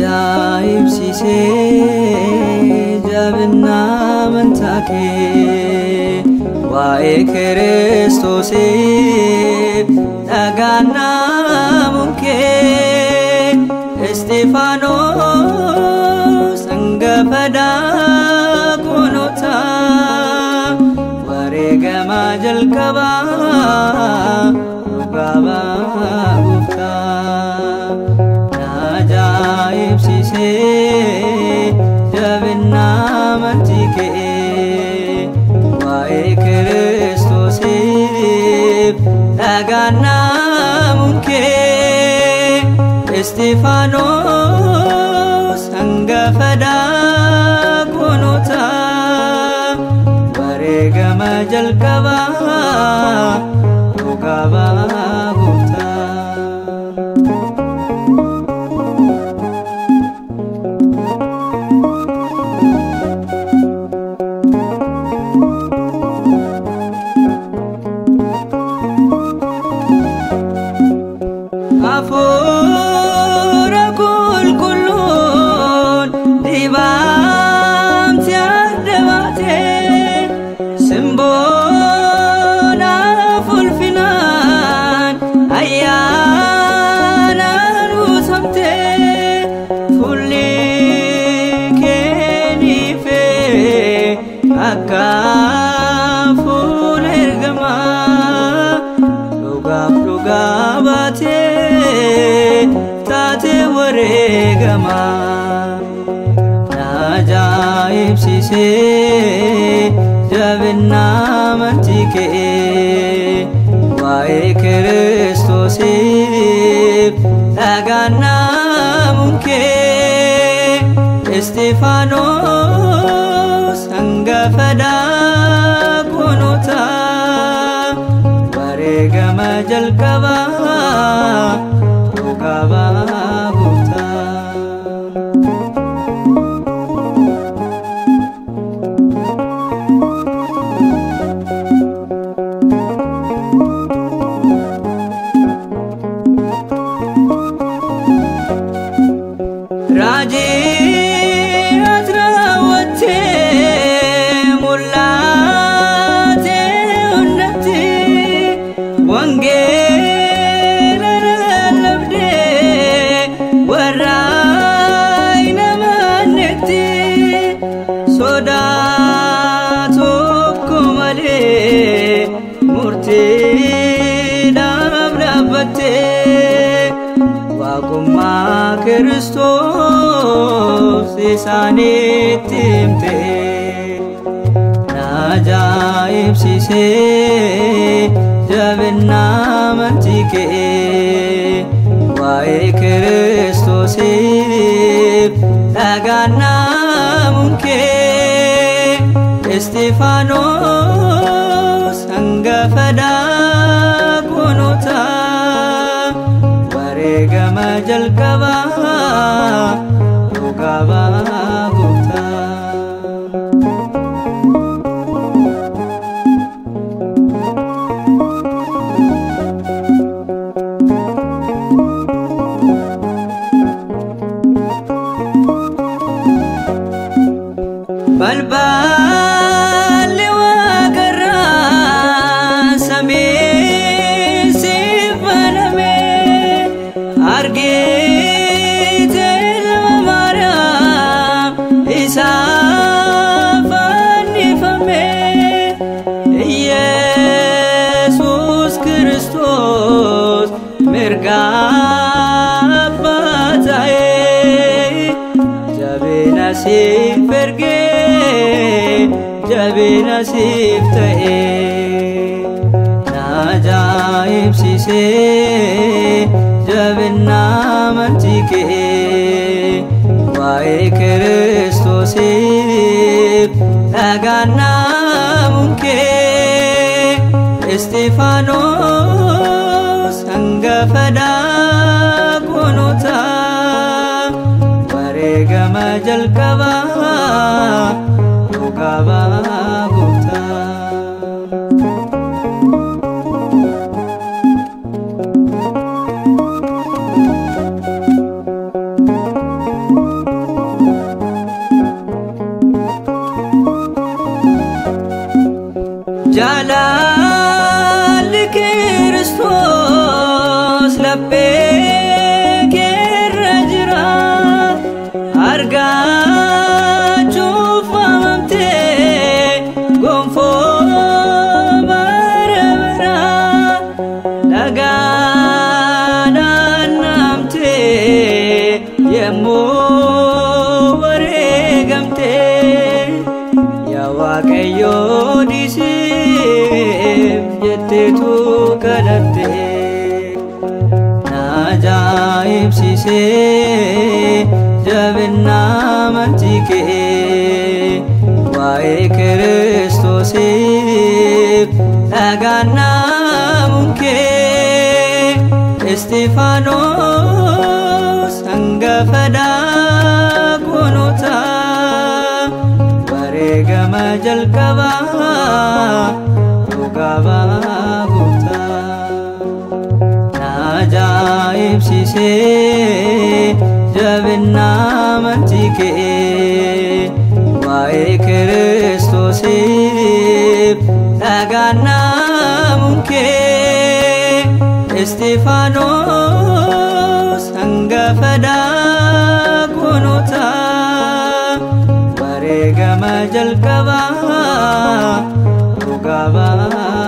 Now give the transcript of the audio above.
ajaa'ibsiise jabina amantaa kee waa'ee Kiristoosiif dhagaanamuun kee Isxifaanos hangafa daaqonoota wareegama jalqabaa dhugaa baaftaa ajaa'ibsiise jabina amantii kee waa'ee Kiristoosiif dhagaanamuun kee Isxifaanos hangafa daaqonoota wareegama jalqabaa dhugaa baaftaa. Hafuura qulqulluun dibamtee adda baatee simboonaaf ulfinaan ayyaanaan guutamtee fuulli kee ni ifee akka fuula ergamaa dhugaaf dhugaa baatee taate wareegama ajaa'ibsiise jabina amantii kee waa'ee Kiristoosiif dhagaanamuun kee Isxifaanos hangafa daaqonoota wareegama jalqabaa dhugaa baaftaa. Raajii ati raawwattee mul'atee hundatti wangeela lallabdee warra hin amannetti sodaa tokko malee murtiidhaaf dhaabbattee waaqummaa Kiristoos isaanitti himtee ajaa'ibsiise jabina amantii kee waa'ee Kiristoosiif dhagaanamuun kee Isxifaanos hangafa daaqonoota wareegama jalqabaa dhugaa baaftaa. Balballi waaqarraa samii siif banamee argite ilma Maariyaam isaaf fannifamee Yesuus Kiristoos mirga abbaa ta'ee jabina siif ergee jabina siif ta'ee ajaa'ibsiise jabina amantii kee waa'ee Kiristoosiif dhagaanamuun kee Isxifaanos hangafa daaqonoota wareegama jalqabaa dhugaa baaftaa. laphee keerra jira argachuuf waamamtee gonfoo bara bara dhagaadhaan namtee yemmuu wareegamtee yaa Waaqayyo dhiisiif jetteetu kadhattee ajaa'ibsiisee jabina amantii kee waa'ee Kiristoosiif dhagaan naamuun kee Isxifaanos hangafa daaqonotaa wareegama jalqabaa dhugaa baaftaa ajaa'ibsiisee jabina amantii kee waa'ee Kiristoosiif dhagaan naamuun kee Isxifaanos hangafa daaqonotaa wareegama jalqabaa dhugaa baaftaa